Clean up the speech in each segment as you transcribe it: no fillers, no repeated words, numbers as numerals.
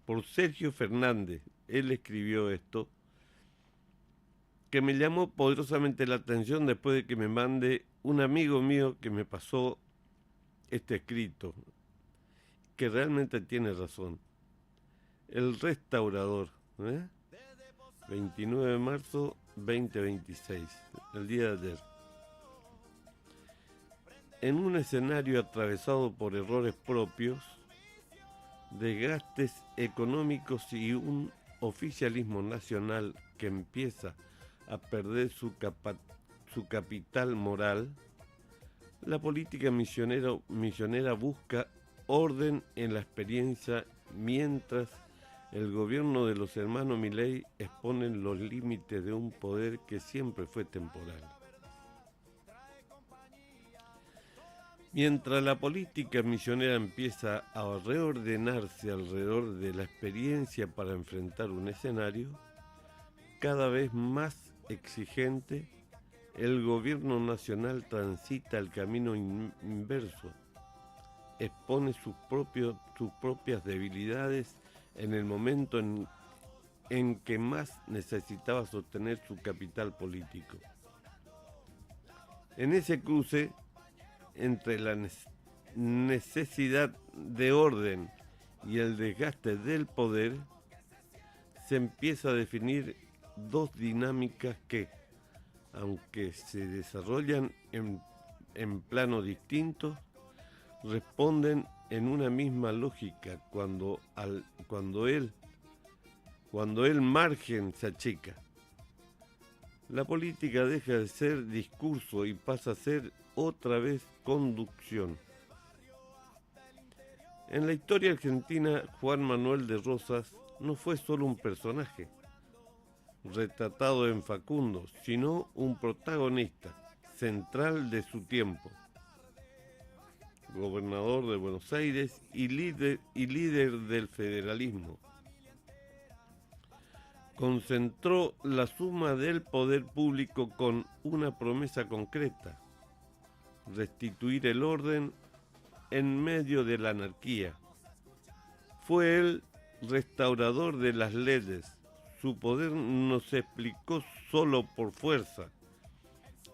por Sergio Fernández. Él escribió esto, que me llamó poderosamente la atención después de que me mande un amigo mío que me pasó este escrito, que realmente tiene razón. El Restaurador, ¿eh? 29 de marzo 2026, el día de ayer. En un escenario atravesado por errores propios, desgastes económicos y un oficialismo nacional que empieza a perder su capital moral, la política misionera busca orden en la experiencia mientras el gobierno de los hermanos Milei exponen los límites de un poder que siempre fue temporal. Mientras la política misionera empieza a reordenarse alrededor de la experiencia para enfrentar un escenario cada vez más exigente, el gobierno nacional transita el camino inverso, expone sus propias debilidades en el momento en que más necesitaba sostener su capital político. En ese cruce entre la necesidad de orden y el desgaste del poder, se empieza a definir dos dinámicas que, aunque se desarrollan en planos distintos, responden en una misma lógica cuando el margen se achica. La política deja de ser discurso y pasa a ser otra vez conducción. En la historia argentina, Juan Manuel de Rosas no fue solo un personaje retratado en Facundo, sino un protagonista central de su tiempo. Gobernador de Buenos Aires y líder del federalismo. Concentró la suma del poder público con una promesa concreta: restituir el orden en medio de la anarquía. Fue el restaurador de las leyes. Su poder no se explicó solo por fuerza,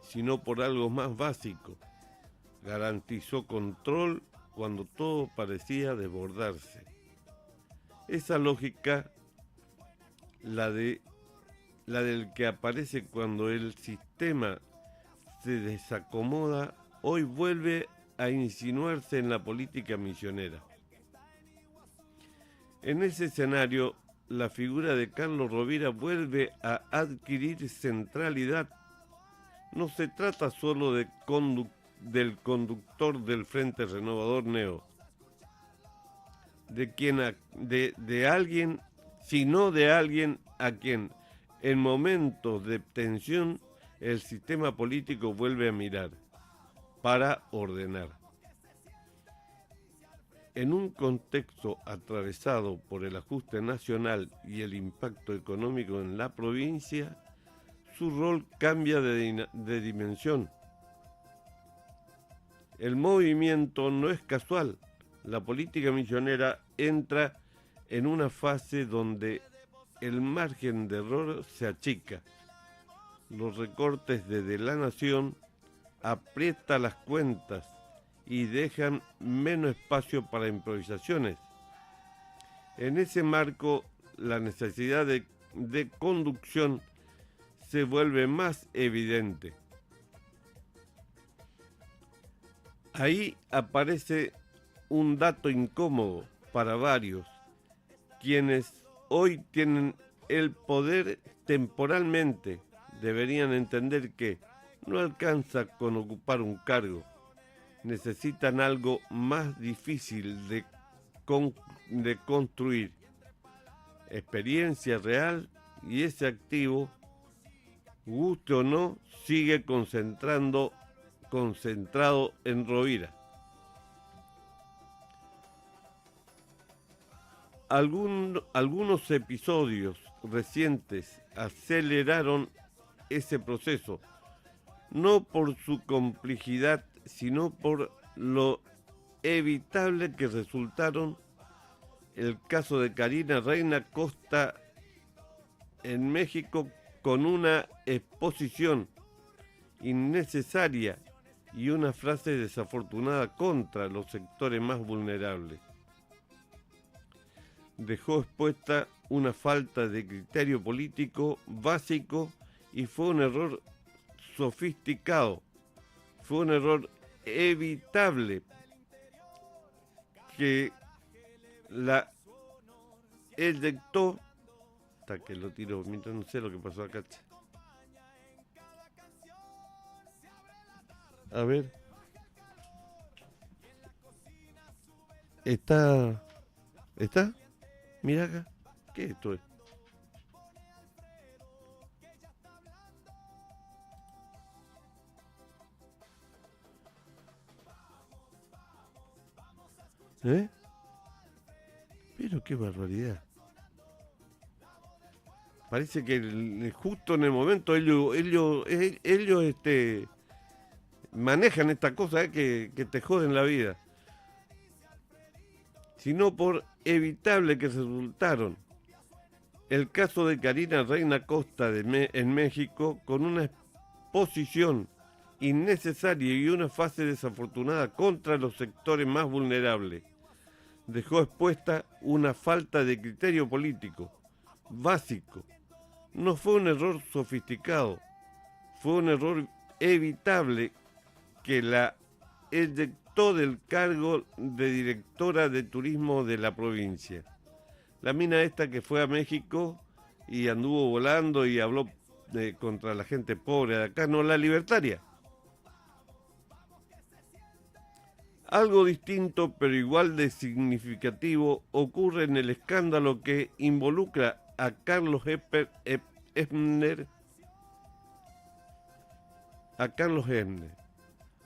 sino por algo más básico. Garantizó control cuando todo parecía desbordarse. Esa lógica, la del que aparece cuando el sistema se desacomoda, hoy vuelve a insinuarse en la política misionera. En ese escenario, la figura de Carlos Rovira vuelve a adquirir centralidad. No se trata solo del conductor del Frente Renovador Neo, de alguien, sino de alguien a quien, en momentos de tensión, el sistema político vuelve a mirar para ordenar. En un contexto atravesado por el ajuste nacional y el impacto económico en la provincia, su rol cambia de dimensión. El movimiento no es casual. La política misionera entra en una fase donde el margen de error se achica. Los recortes desde la nación aprietan las cuentas y dejan menos espacio para improvisaciones. En ese marco, la necesidad de conducción se vuelve más evidente. Ahí aparece un dato incómodo para varios, quienes hoy tienen el poder temporalmente. Deberían entender que no alcanza con ocupar un cargo. Necesitan algo más difícil de construir, experiencia real, y ese activo, guste o no, sigue concentrado en Rovira. Algunos episodios recientes aceleraron ese proceso, no por su complejidad, sino por lo evitable que resultaron el caso de Karina Reina Costa en México con una exposición innecesaria y una frase desafortunada contra los sectores más vulnerables. Dejó expuesta una falta de criterio político básico y fue un error sofisticado, fue un error evitable que la eyectó, hasta que lo tiró, mientras no sé lo que pasó acá. A ver, ¿está? Mira acá, ¿qué es esto? ¿Eh? Pero qué barbaridad. Parece que justo en el momento ellos manejan esta cosa que te joden la vida. Sino por evitable que resultaron. El caso de Karina Reina Costa en México con una exposición innecesaria y una fase desafortunada contra los sectores más vulnerables. Dejó expuesta una falta de criterio político básico. No fue un error sofisticado, fue un error evitable que la eyectó del cargo de directora de turismo de la provincia. La mina esta que fue a México y anduvo volando y habló contra la gente pobre de acá, no la libertaria. Algo distinto, pero igual de significativo, ocurre en el escándalo que involucra a Carlos Ebner,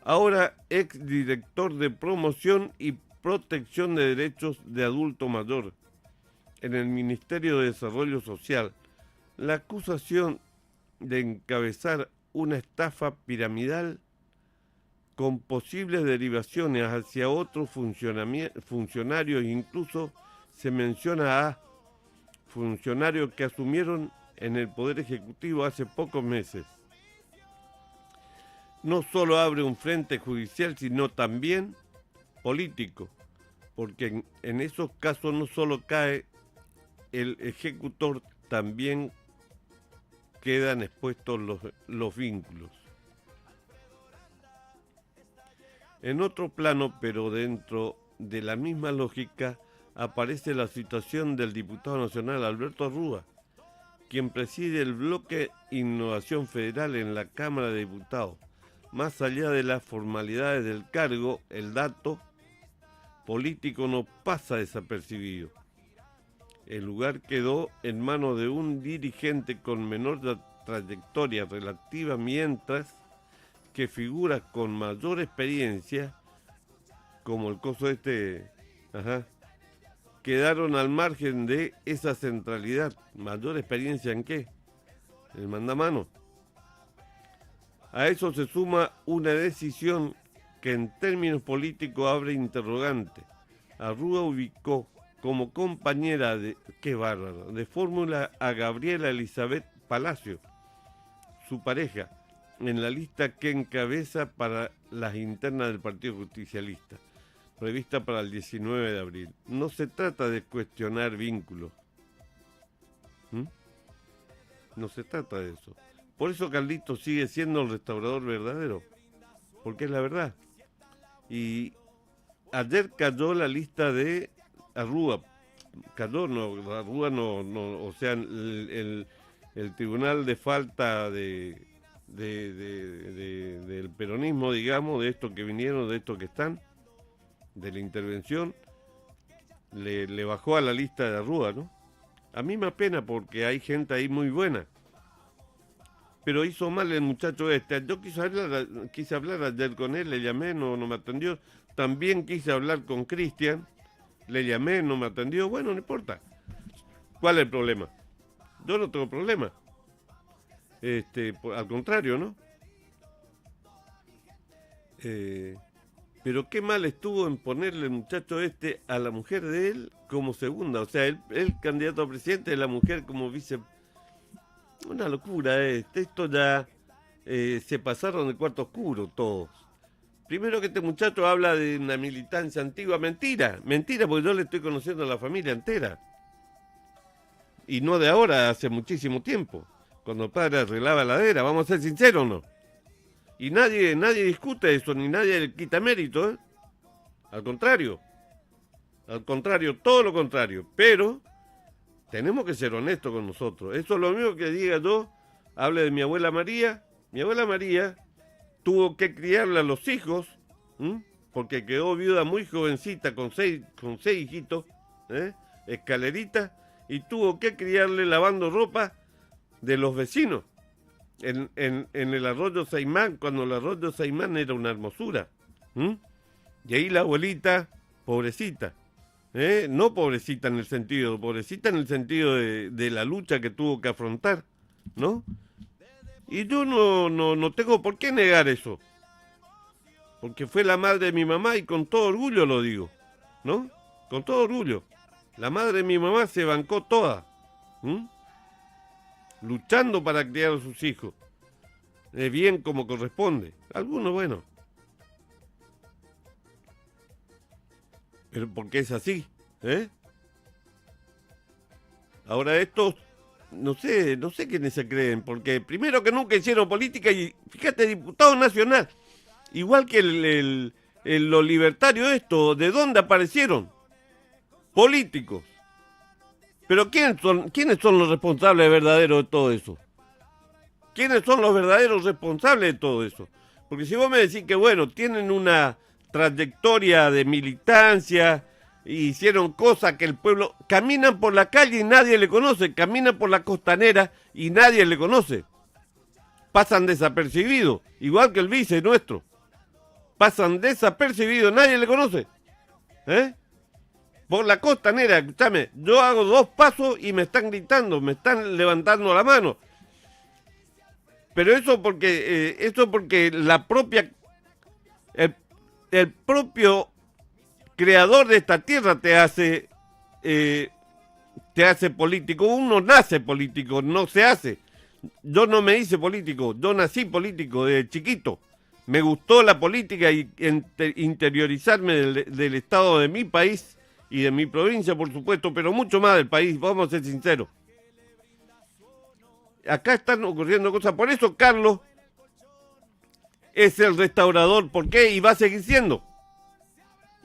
ahora exdirector de promoción y protección de derechos de adulto mayor en el Ministerio de Desarrollo Social. La acusación de encabezar una estafa piramidal con posibles derivaciones hacia otros funcionarios, incluso se menciona a funcionarios que asumieron en el Poder Ejecutivo hace pocos meses. No solo abre un frente judicial, sino también político, porque en esos casos no solo cae el ejecutor, también quedan expuestos los vínculos. En otro plano, pero dentro de la misma lógica, aparece la situación del diputado nacional Alberto Rúa, quien preside el bloque Innovación Federal en la Cámara de Diputados. Más allá de las formalidades del cargo, el dato político no pasa desapercibido. El lugar quedó en manos de un dirigente con menor trayectoria relativa, mientras que figuras con mayor experiencia, como el coso quedaron al margen de esa centralidad. ¿Mayor experiencia en qué? El mandamano. A eso se suma una decisión que en términos políticos abre interrogante. Arrúa ubicó como compañera de fórmula a Gabriela Elizabeth Palacio, su pareja, en la lista que encabeza para las internas del Partido Justicialista, prevista para el 19 de abril. No se trata de cuestionar vínculos. No se trata de eso. Por eso Carlitos sigue siendo el restaurador verdadero, porque es la verdad. Y ayer cayó la lista de Arrúa. Arrúa no, o sea, el tribunal de falta del peronismo, digamos, de estos que vinieron, de estos que están, de la intervención, le bajó a la lista de Arrúa, ¿no? A mí me apena porque hay gente ahí muy buena. Pero hizo mal el muchacho este. Yo quise hablar ayer con él, le llamé, no me atendió. También quise hablar con Cristian, le llamé, no me atendió. Bueno, no importa. ¿Cuál es el problema? Yo no tengo problema. Al contrario, ¿no? Pero qué mal estuvo en ponerle el muchacho este a la mujer de él como segunda. O sea, él candidato a presidente y la mujer como vice. Una locura esto ya se pasaron de cuarto oscuro todos. Primero que este muchacho habla de una militancia antigua. Mentira, mentira, porque yo le estoy conociendo a la familia entera. Y no de ahora, hace muchísimo tiempo. Cuando el padre arreglaba la heladera, vamos a ser sinceros, ¿no? Y nadie discute eso, ni nadie le quita mérito, ¿eh? Al contrario, todo lo contrario. Pero tenemos que ser honestos con nosotros. Eso es lo mismo que diga yo, hable de mi abuela María. Mi abuela María tuvo que criarle a los hijos, porque quedó viuda muy jovencita con seis hijitos, escalerita, y tuvo que criarle lavando ropa de los vecinos. En el arroyo Saimán, cuando el arroyo Saimán era una hermosura. Y ahí la abuelita, pobrecita, no pobrecita en el sentido, pobrecita en el sentido de la lucha que tuvo que afrontar, ¿no? Y yo no tengo por qué negar eso, porque fue la madre de mi mamá y con todo orgullo lo digo, ¿no? Con todo orgullo. La madre de mi mamá se bancó toda, luchando para criar a sus hijos, bien como corresponde. Algunos, bueno, pero porque es así, Ahora estos, no sé quiénes se creen, porque primero que nunca hicieron política y, fíjate, diputado nacional, igual que los libertarios estos, ¿de dónde aparecieron? Políticos. Pero ¿quiénes son los responsables verdaderos de todo eso? ¿Quiénes son los verdaderos responsables de todo eso? Porque si vos me decís que, bueno, tienen una trayectoria de militancia, hicieron cosas que el pueblo... Caminan por la calle y nadie le conoce, caminan por la costanera y nadie le conoce. Pasan desapercibidos, igual que el vice nuestro. Pasan desapercibidos, nadie le conoce. Por la costanera, escúchame, yo hago 2 pasos y me están gritando, me están levantando la mano. Pero eso porque la propia, el propio creador de esta tierra te hace político. Uno nace político, no se hace. Yo no me hice político, yo nací político desde chiquito. Me gustó la política y interiorizarme del estado de mi país y de mi provincia, por supuesto, pero mucho más del país, vamos a ser sinceros. Acá están ocurriendo cosas, por eso Carlos es el restaurador. ¿Por qué? Y va a seguir siendo.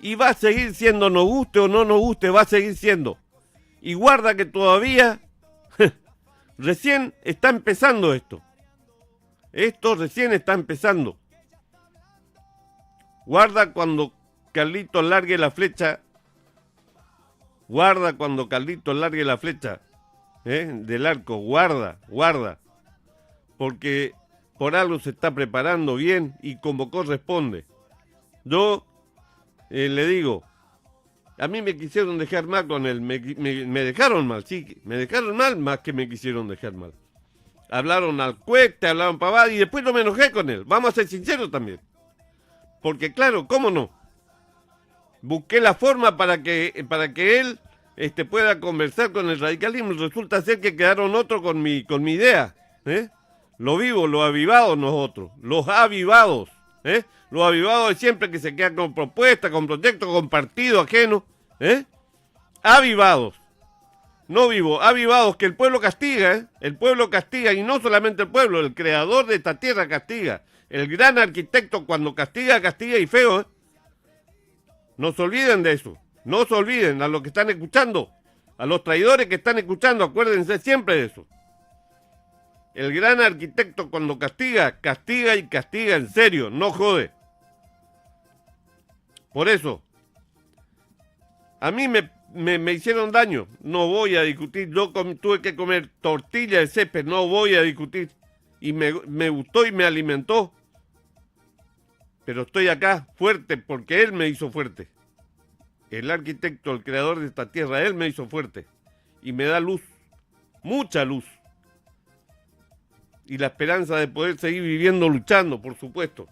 Y va a seguir siendo, nos guste o no nos guste, va a seguir siendo. Y guarda que todavía recién está empezando esto. Esto recién está empezando. Guarda cuando Carlitos largue la flecha. Guarda cuando Carlitos largue la flecha del arco. Guarda. Porque por algo se está preparando bien y como corresponde. Yo le digo, a mí me quisieron dejar mal con él. Me dejaron mal, sí. Me dejaron mal más que me quisieron dejar mal. Hablaron al cuete, hablaron pavada y después no me enojé con él. Vamos a ser sinceros también. Porque claro, ¿cómo no? Busqué la forma para que él pueda conversar con el radicalismo. Resulta ser que quedaron otros con mi idea. Lo vivo, los avivados nosotros. Los avivados. Los avivados de siempre que se quedan con propuestas, con proyectos, con partidos ajenos. Avivados. No vivo, avivados, que el pueblo castiga. El pueblo castiga, y no solamente el pueblo, el creador de esta tierra castiga. El gran arquitecto cuando castiga, castiga y feo. No se olviden de eso. No se olviden a los que están escuchando. A los traidores que están escuchando, acuérdense siempre de eso. El gran arquitecto cuando castiga, castiga y castiga en serio, no jode. Por eso, a mí me hicieron daño, no voy a discutir. Yo tuve que comer tortilla de césped, no voy a discutir. Y me gustó y me alimentó. Pero estoy acá fuerte porque él me hizo fuerte. El arquitecto, el creador de esta tierra, él me hizo fuerte. Y me da luz, mucha luz. Y la esperanza de poder seguir viviendo, luchando, por supuesto.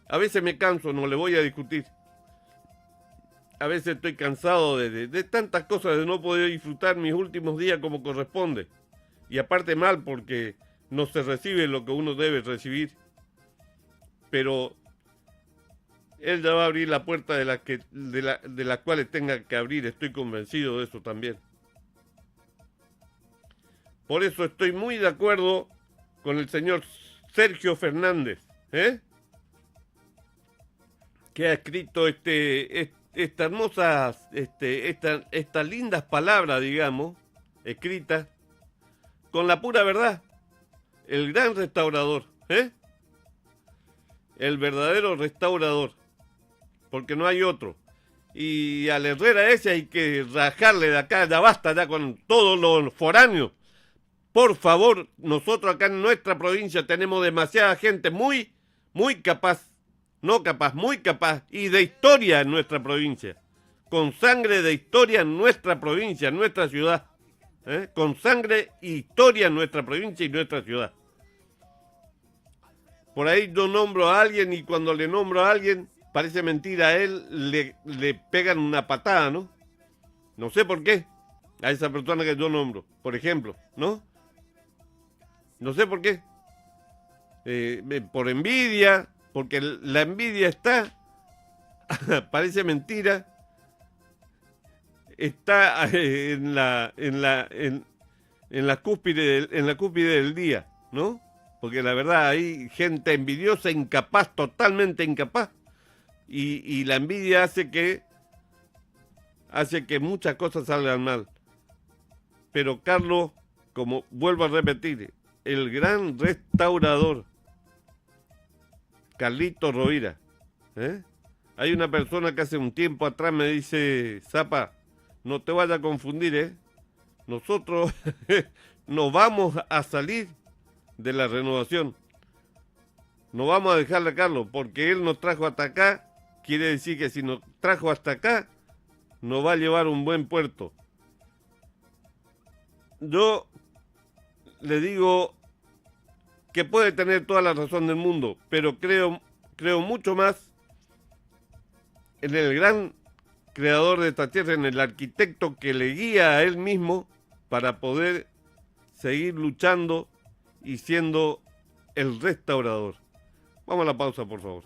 A veces me canso, no le voy a discutir. A veces estoy cansado de tantas cosas, de no poder disfrutar mis últimos días como corresponde. Y aparte mal porque no se recibe lo que uno debe recibir. Pero él ya va a abrir la puerta de las cuales tenga que abrir, estoy convencido de eso también. Por eso estoy muy de acuerdo con el señor Sergio Fernández, que ha escrito estas hermosas, estas lindas palabras, digamos, escritas con la pura verdad. El gran restaurador, el verdadero restaurador, porque no hay otro. Y al Herrera ese hay que rajarle de acá, ya basta ya con todos los foráneos. Por favor, nosotros acá en nuestra provincia tenemos demasiada gente muy capaz, no capaz, muy capaz, y de historia en nuestra provincia. Con sangre de historia en nuestra provincia, en nuestra ciudad. Con sangre e historia en nuestra provincia y nuestra ciudad. Por ahí yo nombro a alguien y cuando le nombro a alguien, parece mentira, a él le pegan una patada, ¿no? No sé por qué. A esa persona que yo nombro, por ejemplo, ¿no? No sé por qué. Por envidia, porque la envidia está, parece mentira, está en la cúspide del día, ¿no? Porque la verdad hay gente envidiosa, incapaz, totalmente incapaz, y la envidia hace que muchas cosas salgan mal. Pero Carlos, como vuelvo a repetir, el gran restaurador, Carlito Rovira. Hay una persona que hace un tiempo atrás me dice, Zapa, no te vayas a confundir, nosotros nos vamos a salir de la renovación. No vamos a dejarle a Carlos, porque él nos trajo hasta acá, quiere decir que si nos trajo hasta acá, nos va a llevar a un buen puerto. Yo le digo que puede tener toda la razón del mundo, pero creo mucho más en el gran creador de esta tierra, en el arquitecto que le guía a él mismo para poder seguir luchando y siendo el restaurador. Vamos a la pausa, por favor.